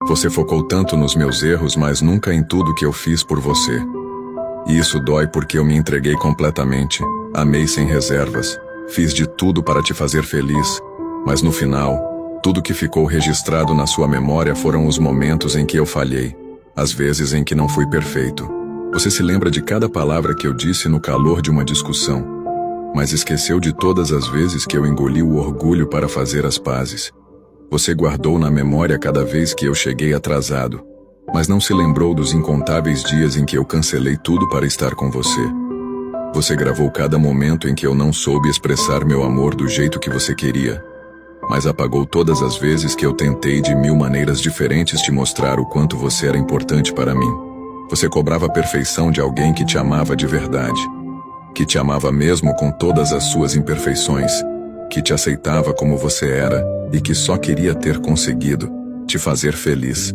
Você focou tanto nos meus erros, mas nunca em tudo que eu fiz por você. E isso dói porque eu me entreguei completamente, amei sem reservas, fiz de tudo para te fazer feliz, mas no final, tudo que ficou registrado na sua memória foram os momentos em que eu falhei, as vezes em que não fui perfeito. Você se lembra de cada palavra que eu disse no calor de uma discussão, mas esqueceu de todas as vezes que eu engoli o orgulho para fazer as pazes. Você guardou na memória cada vez que eu cheguei atrasado, mas não se lembrou dos incontáveis dias em que eu cancelei tudo para estar com você. Você gravou cada momento em que eu não soube expressar meu amor do jeito que você queria, mas apagou todas as vezes que eu tentei de 1000 maneiras diferentes te mostrar o quanto você era importante para mim. Você cobrava a perfeição de alguém que te amava de verdade, que te amava mesmo com todas as suas imperfeições, que te aceitava como você era e que só queria ter conseguido te fazer feliz.